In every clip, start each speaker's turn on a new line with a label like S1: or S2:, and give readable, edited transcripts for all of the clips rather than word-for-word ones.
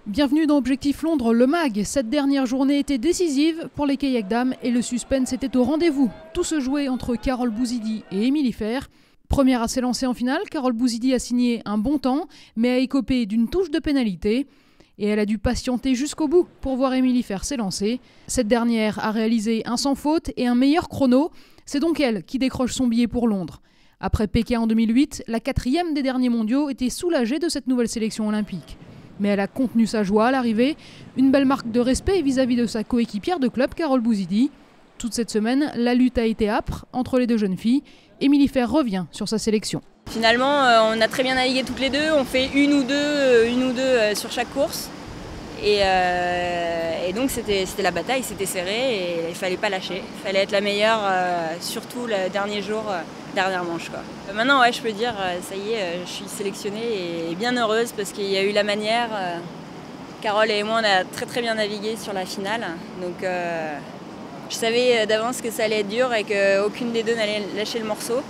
S1: Bienvenue dans Objectif Londres, le MAG. Cette dernière journée était décisive pour les kayak dames et le suspense était au rendez-vous. Tout se jouait entre Carole Bouzidi et Émilie Fer. Première à s'élancer en finale, Carole Bouzidi a signé un bon temps, mais a écopé d'une touche de pénalité. Et elle a dû patienter jusqu'au bout pour voir Émilie Fer s'élancer. Cette dernière a réalisé un sans faute et un meilleur chrono. C'est donc elle qui décroche son billet pour Londres. Après Pékin en 2008, la 4e des derniers mondiaux était soulagée de cette nouvelle sélection olympique. Mais elle a contenu sa joie à l'arrivée, une belle marque de respect vis-à-vis de sa coéquipière de club, Carole Bouzidi. Toute cette semaine, la lutte a été âpre entre les deux jeunes filles. Émilie Fer revient sur sa sélection.
S2: Finalement, on a très bien navigué toutes les deux, on fait une ou deux sur chaque course. Et donc c'était la bataille, c'était serré et il ne fallait pas lâcher. Il fallait être la meilleure, surtout le dernier jour, dernière manche, quoi. Maintenant, ouais, je peux dire, ça y est, je suis sélectionnée et bien heureuse parce qu'il y a eu la manière. Carole et moi, on a très bien navigué sur la finale. Donc je savais d'avance que ça allait être dur et qu'aucune des deux n'allait lâcher le morceau.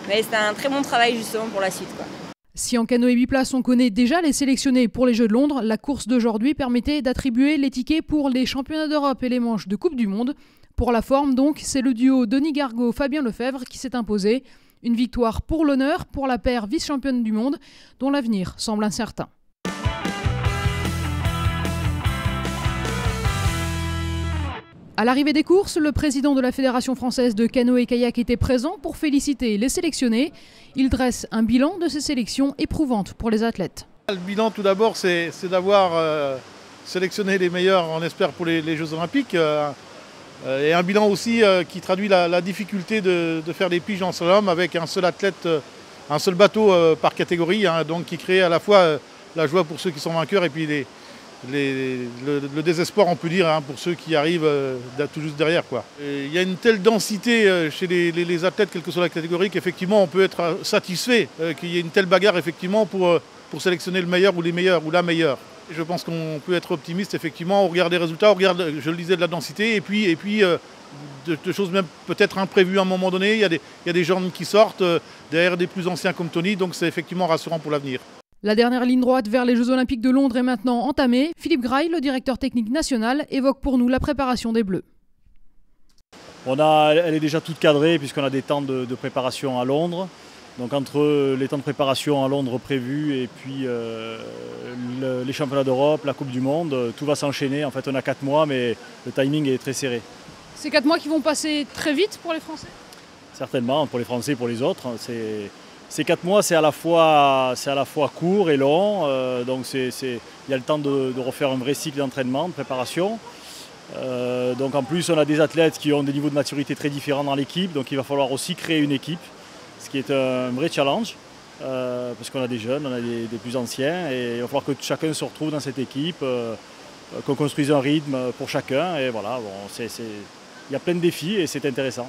S2: Mais c'était un très bon travail justement pour la suite, quoi.
S1: Si en canoë biplace on connaît déjà les sélectionnés pour les Jeux de Londres, la course d'aujourd'hui permettait d'attribuer les tickets pour les championnats d'Europe et les manches de Coupe du Monde. Pour la forme donc, c'est le duo Denis Gargaud-Fabien Lefebvre qui s'est imposé. Une victoire pour l'honneur pour la paire vice-championne du monde dont l'avenir semble incertain. À l'arrivée des courses, le président de la Fédération française de canoë-kayak était présent pour féliciter les sélectionnés. Il dresse un bilan de ces sélections éprouvantes pour les athlètes.
S3: Le bilan tout d'abord c'est d'avoir sélectionné les meilleurs, on espère, pour les Jeux Olympiques. Et un bilan aussi qui traduit la difficulté de faire des piges en slalom avec un seul athlète, un seul bateau par catégorie, hein, donc qui crée à la fois la joie pour ceux qui sont vainqueurs et puis le désespoir, on peut dire, hein, pour ceux qui arrivent tout juste derrière, quoi. Il y a une telle densité chez les athlètes, quelle que soit la catégorie, qu'effectivement on peut être satisfait qu'il y ait une telle bagarre effectivement pour sélectionner le meilleur ou les meilleurs ou la meilleure. Je pense qu'on peut être optimiste effectivement, on regarde les résultats, on regarde, je le disais, de la densité et puis de choses même peut-être imprévues à un moment donné. Il y a des jeunes qui sortent derrière des plus anciens comme Tony, donc c'est effectivement rassurant pour l'avenir.
S1: La dernière ligne droite vers les Jeux Olympiques de Londres est maintenant entamée. Philippe Graille, le directeur technique national, évoque pour nous la préparation des Bleus.
S4: Elle est déjà toute cadrée puisqu'on a des temps de préparation à Londres. Donc entre les temps de préparation à Londres prévus et puis les championnats d'Europe, la Coupe du Monde, tout va s'enchaîner. En fait, on a 4 mois, mais le timing est très serré.
S1: C'est 4 mois qui vont passer très vite pour les Français ?
S4: Certainement, pour les Français et pour les autres. Ces 4 mois, c'est à la fois court et long. Donc il y a le temps de refaire un vrai cycle d'entraînement, de préparation. Donc en plus, on a des athlètes qui ont des niveaux de maturité très différents dans l'équipe. Donc il va falloir aussi créer une équipe, ce qui est un vrai challenge. Parce qu'on a des jeunes, on a des plus anciens. Et il va falloir que chacun se retrouve dans cette équipe, qu'on construise un rythme pour chacun. Et voilà, bon, il y a plein de défis et c'est intéressant.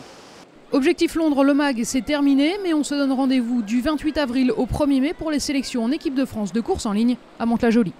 S1: Objectif Londres, le MAG, c'est terminé, mais on se donne rendez-vous du 28 avril au 1er mai pour les sélections en équipe de France de course en ligne à Mantes-la-Jolie.